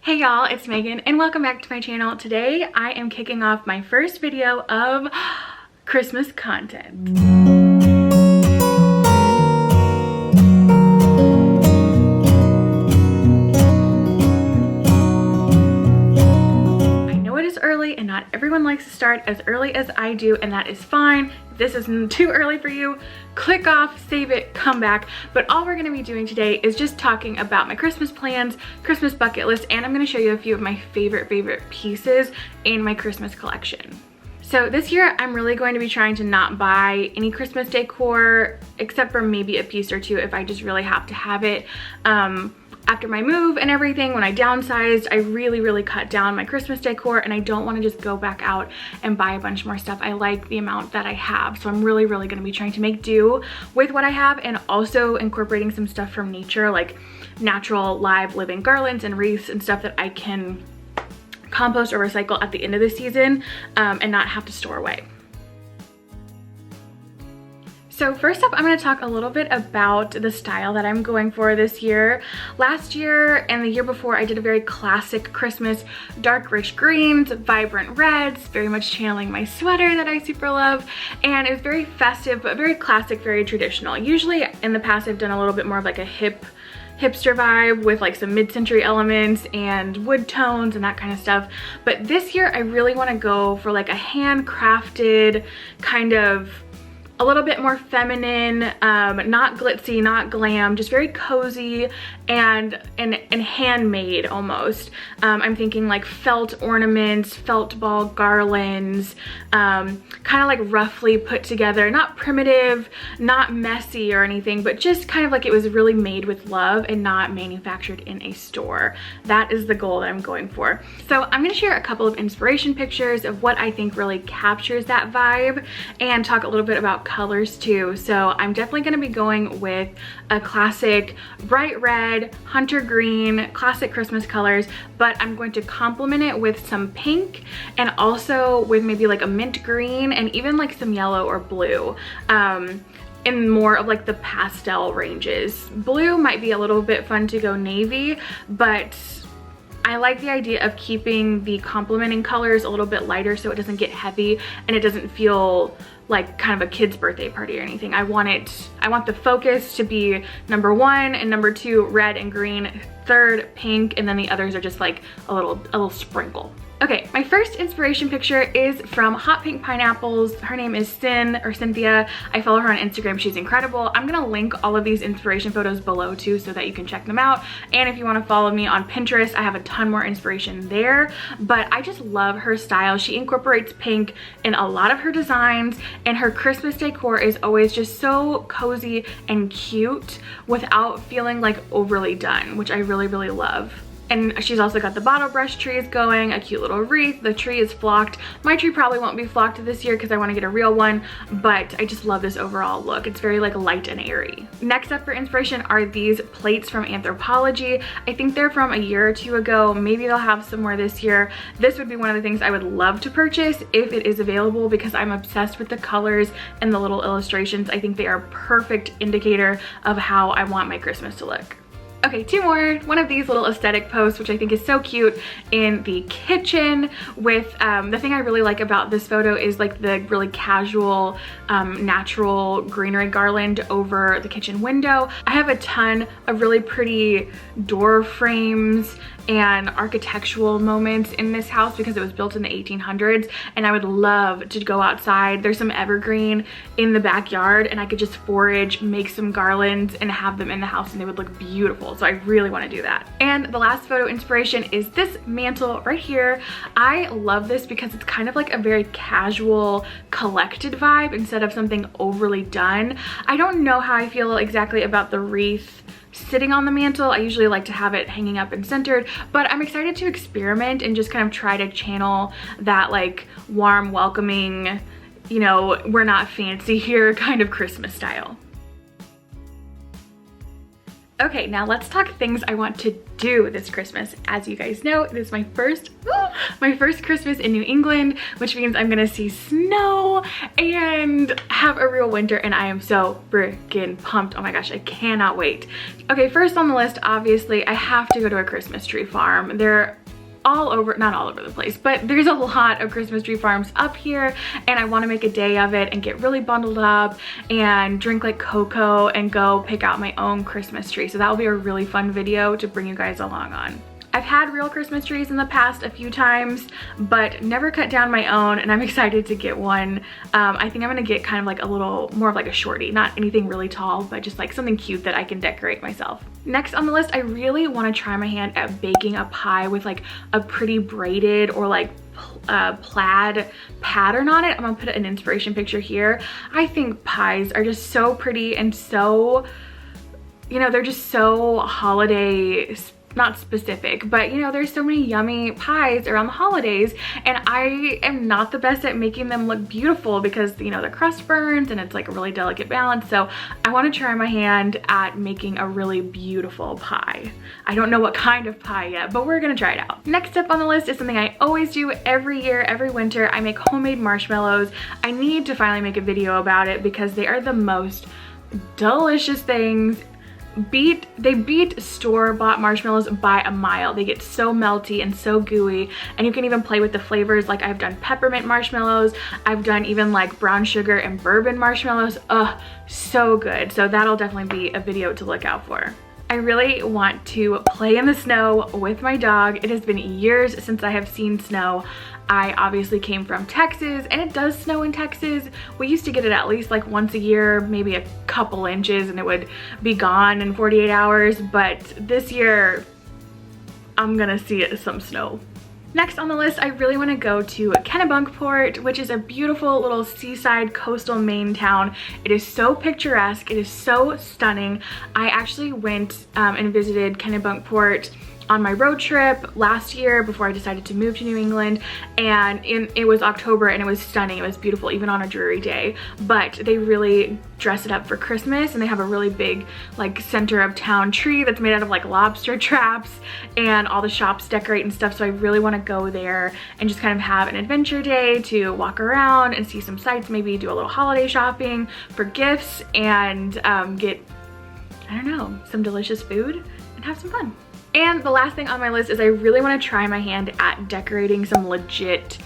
Hey y'all, it's Megan and welcome back to my channel. Today I am kicking off my first video of Christmas content. Early and not everyone likes to start as early as I do, and that is fine. If this isn't too early for you, click off, save it, come back. But all we're going to be doing today is just talking about my Christmas plans, Christmas bucket list, and I'm going to show you a few of my favorite pieces in my Christmas collection. So this year I'm really going to be trying to not buy any Christmas decor except for maybe a piece or two if I just really have to have it. After my move and everything, when I downsized, I really cut down my Christmas decor, and I don't want to just go back out and buy a bunch more stuff. I like the amount that I have, so I'm really going to be trying to make do with what I have, and also incorporating some stuff from nature, like natural live living garlands and wreaths and stuff that I can compost or recycle at the end of the season and not have to store away. So first up, I'm going to talk a little bit about the style that I'm going for this year. Last year and the year before, I did a very classic Christmas, dark rich greens, vibrant reds, very much channeling my sweater that I super love. And it was very festive, but very classic, very traditional. Usually in the past, I've done a little bit more of like a hipster vibe with like some mid-century elements and wood tones and that kind of stuff. But this year, I really want to go for like a handcrafted kind of a little bit more feminine, not glitzy, not glam, just very cozy and handmade almost. I'm thinking like felt ornaments, felt ball garlands, kind of like roughly put together, not primitive, not messy or anything, but just kind of like it was really made with love and not manufactured in a store. That is the goal that I'm going for. So I'm gonna share a couple of inspiration pictures of what I think really captures that vibe and talk a little bit about colors too. So I'm definitely going to be going with a classic bright red, hunter green, classic Christmas colors, but I'm going to complement it with some pink and also with maybe like a mint green and even like some yellow or blue. In more of like the pastel ranges. Blue might be a little bit fun to go navy, but I like the idea of keeping the complementing colors a little bit lighter so it doesn't get heavy and it doesn't feel like kind of a kid's birthday party or anything. I want the focus to be number 1 and number 2 red and green, 3rd pink, and then the others are just like a little sprinkle. Okay, my first inspiration picture is from Hot Pink Pineapples. Her name is Cynthia. I follow her on Instagram. She's incredible. I'm gonna link all of these inspiration photos below too so that you can check them out. And if you wanna follow me on Pinterest, I have a ton more inspiration there. But I just love her style. She incorporates pink in a lot of her designs, and her Christmas decor is always just so cozy and cute without feeling like overly done, which I really love. And she's also got the bottle brush trees going, a cute little wreath. The tree is flocked. My tree probably won't be flocked this year because I want to get a real one, but I just love this overall look. It's very like light and airy. Next up for inspiration are these plates from Anthropologie. I think they're from a year or two ago. Maybe they'll have some more this year. This would be one of the things I would love to purchase if it is available because I'm obsessed with the colors and the little illustrations. I think they are a perfect indicator of how I want my Christmas to look. Okay, 2 more. One of these little aesthetic posts, which I think is so cute, in the kitchen with, the thing I really like about this photo is like the really casual, natural greenery garland over the kitchen window. I have a ton of really pretty door frames and architectural moments in this house because it was built in the 1800s, and I would love to go outside. There's some evergreen in the backyard and I could just forage, make some garlands and have them in the house and they would look beautiful. So I really want to do that. And the last photo inspiration is this mantle right here. I love this because it's kind of like a very casual, collected vibe instead of something overly done. I don't know how I feel exactly about the wreath sitting on the mantle. I usually like to have it hanging up and centered, but I'm excited to experiment and just kind of try to channel that like warm, welcoming, you know, we're not fancy here kind of Christmas style. Okay, now let's talk things I want to do this Christmas. As you guys know, this is my first Christmas in New England, which means I'm gonna see snow and have a real winter, and I am so freaking pumped. Oh my gosh, I cannot wait. Okay, first on the list, obviously, I have to go to a Christmas tree farm. They're all over, not all over the place, but there's a lot of Christmas tree farms up here, and I want to make a day of it and get really bundled up and drink like cocoa and go pick out my own Christmas tree. So that will be a really fun video to bring you guys along on. I've had real Christmas trees in the past a few times, but never cut down my own, and I'm excited to get one. I think I'm gonna get kind of like a little more of like a shorty, not anything really tall, but just like something cute that I can decorate myself. Next on the list, I really want to try my hand at baking a pie with like a pretty braided or like plaid pattern on it. I'm gonna put an inspiration picture here. I think pies are just so pretty and so, you know, they're just so holiday, not specific, but you know, there's so many yummy pies around the holidays, and I am not the best at making them look beautiful because, you know, the crust burns and it's like a really delicate balance. So I want to try my hand at making a really beautiful pie. I don't know what kind of pie yet, but we're gonna try it out. Next up on the list is something I always do every year, every winter. I make homemade marshmallows. I need to finally make a video about it because they are the most delicious things. They beat store-bought marshmallows by a mile. They get so melty and so gooey, and you can even play with the flavors. Like, I've done peppermint marshmallows, I've done even like brown sugar and bourbon marshmallows. Ugh, so good. So that'll definitely be a video to look out for. I really want to play in the snow with my dog. It has been years since I have seen snow. I obviously came from Texas, and it does snow in Texas. We used to get it at least like once a year, maybe a couple inches, and it would be gone in 48 hours. But this year, I'm gonna see some snow. Next on the list, I really want to go to Kennebunkport, which is a beautiful little seaside coastal Maine town. It is so picturesque. It is so stunning. I actually went and visited Kennebunkport on my road trip last year before I decided to move to New England, and it was October, and it was stunning. It was beautiful even on a dreary day, but they really dress it up for Christmas, and they have a really big like center of town tree that's made out of like lobster traps, and all the shops decorate and stuff. So I really want to go there and just kind of have an adventure day to walk around and see some sights, maybe do a little holiday shopping for gifts, and get, I don't know, some delicious food and have some fun. And the last thing on my list is I really want to try my hand at decorating some legit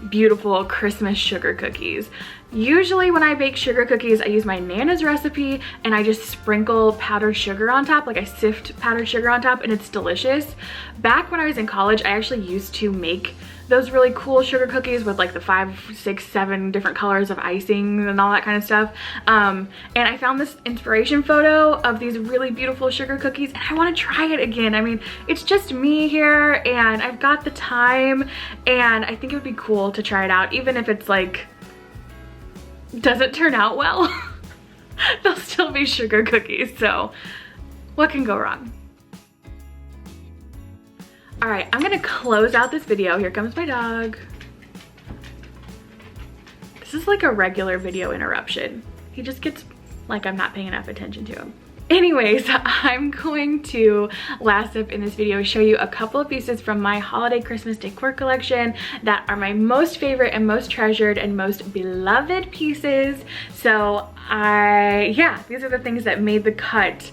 beautiful Christmas sugar cookies. Usually when I bake sugar cookies, I use my Nana's recipe, and I just sprinkle powdered sugar on top, like I sift powdered sugar on top, and it's delicious. Back when I was in college, I actually used to make those really cool sugar cookies with like the 5, 6, 7 different colors of icing and all that kind of stuff. And I found this inspiration photo of these really beautiful sugar cookies, and I want to try it again. I mean, it's just me here, and I've got the time, and I think it would be cool to try it out, even if it's like, doesn't turn out well. They'll still be sugar cookies, so what can go wrong? All right, I'm gonna close out this video. Here comes my dog. This is like a regular video interruption. He just gets like I'm not paying enough attention to him. Anyways, I'm going to, last up in this video, show you a couple of pieces from my holiday Christmas decor collection that are my most favorite and most treasured and most beloved pieces. So yeah, these are the things that made the cut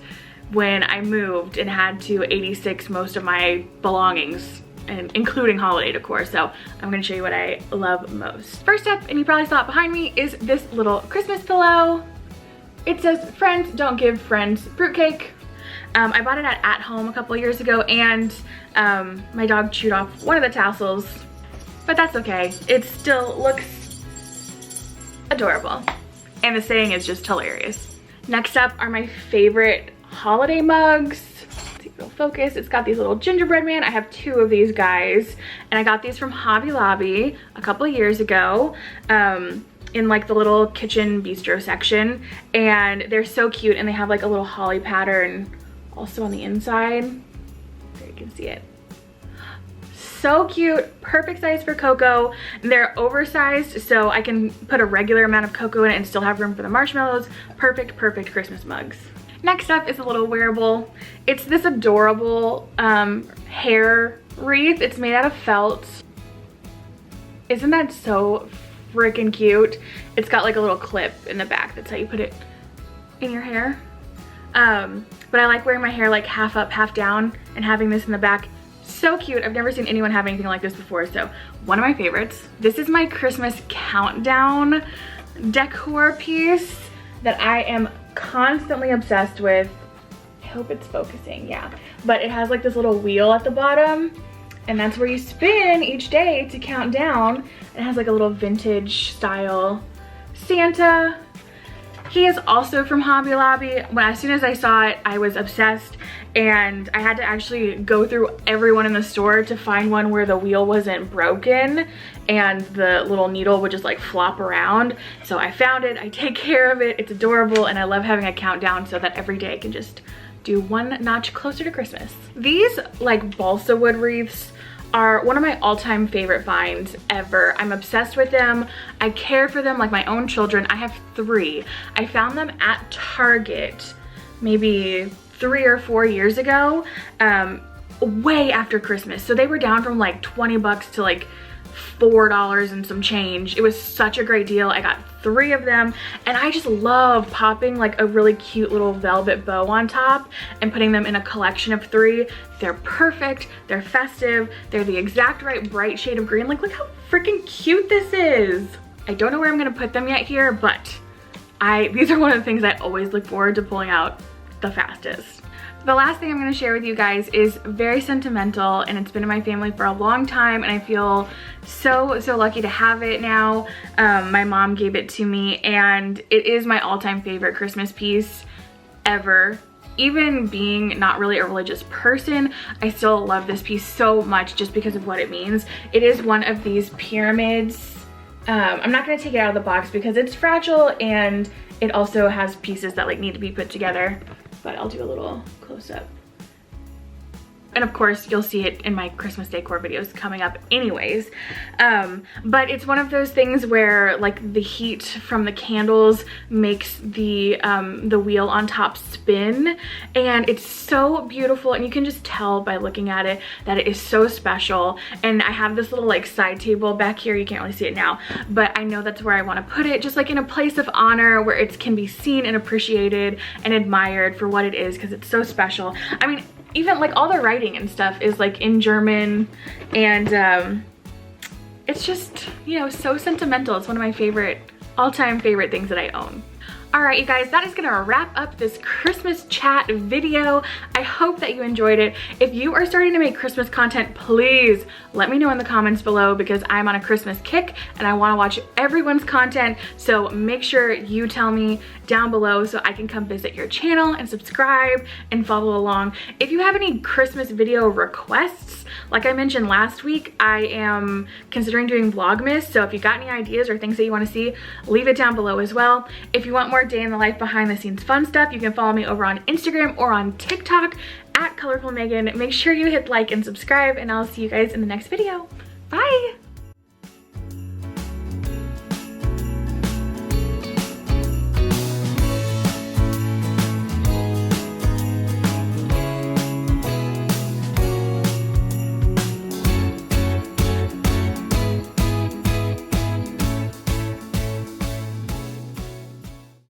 when I moved and had to 86 most of my belongings, and including holiday decor. So I'm gonna show you what I love most. First up, and you probably saw it behind me, is this little Christmas pillow. It says, "Friends don't give friends fruitcake." I bought it at Home a couple of years ago, and my dog chewed off one of the tassels, but that's okay. It still looks adorable, and the saying is just hilarious. Next up are my favorite holiday mugs. Let's see if it'll focus. It's got these little gingerbread man. I have 2 of these guys, and I got these from Hobby Lobby a couple of years ago. In like the little kitchen bistro section, and they're so cute, and they have like a little holly pattern also on the inside. There, you can see it. So cute, perfect size for cocoa. They're oversized, so I can put a regular amount of cocoa in it and still have room for the marshmallows. Perfect Christmas mugs. Next up is a little wearable. It's this adorable hair wreath. It's made out of felt. Isn't that so freaking cute? It's got like a little clip in the back. That's how you put it in your hair. But I like wearing my hair like half up, half down, and having this in the back. So cute. I've never seen anyone have anything like this before, so one of my favorites. This is my Christmas countdown decor piece that I am constantly obsessed with. I hope it's focusing, yeah. But it has like this little wheel at the bottom, and that's where you spin each day to count down. It has like a little vintage style Santa. He is also from Hobby Lobby. As soon as I saw it, I was obsessed, and I had to actually go through everyone in the store to find one where the wheel wasn't broken and the little needle would just like flop around. So I found it, I take care of it, it's adorable, and I love having a countdown so that every day I can just do one notch closer to Christmas. These like balsa wood wreaths are one of my all-time favorite finds ever. I'm obsessed with them. I care for them like my own children. I have 3. I found them at Target maybe 3 or 4 years ago, way after Christmas. So they were down from like 20 bucks to like $4 and some change. It was such a great deal. I got 3 of them, and I just love popping like a really cute little velvet bow on top and putting them in a collection of 3. They're perfect, they're festive, they're the exact right bright shade of green. Like, look how freaking cute this is. I don't know where I'm gonna put them yet here, but these are one of the things I always look forward to pulling out the fastest. The last thing I'm going to share with you guys is very sentimental, and it's been in my family for a long time, and I feel so lucky to have it now. My mom gave it to me, and it is my all-time favorite Christmas piece ever. Even being not really a religious person, I still love this piece so much just because of what it means. It is one of these pyramids. I'm not going to take it out of the box because it's fragile, and it also has pieces that like need to be put together. But I'll do a little close-up. And of course, you'll see it in my Christmas decor videos coming up anyways. But it's one of those things where like the heat from the candles makes the wheel on top spin. And it's so beautiful, and you can just tell by looking at it that it is so special. And I have this little like side table back here. You can't really see it now, but I know that's where I want to put it, just like in a place of honor where it can be seen and appreciated and admired for what it is, because it's so special. I mean, even like all the writing and stuff is like in German, and it's just, you know, so sentimental. It's one of my favorite, all-time favorite things that I own. All right, you guys, that is gonna wrap up this Christmas chat video. I hope that you enjoyed it. If you are starting to make Christmas content, please let me know in the comments below, because I'm on a Christmas kick and I wanna watch everyone's content. So make sure you tell me down below so I can come visit your channel and subscribe and follow along. If you have any Christmas video requests, like I mentioned last week, I am considering doing Vlogmas. So if you got any ideas or things that you wanna see, leave it down below as well. If you want more day in the life behind the scenes fun stuff, you can follow me over on Instagram or on TikTok at Colorful Megan. Make sure you hit like and subscribe, and I'll see you guys in the next video. Bye.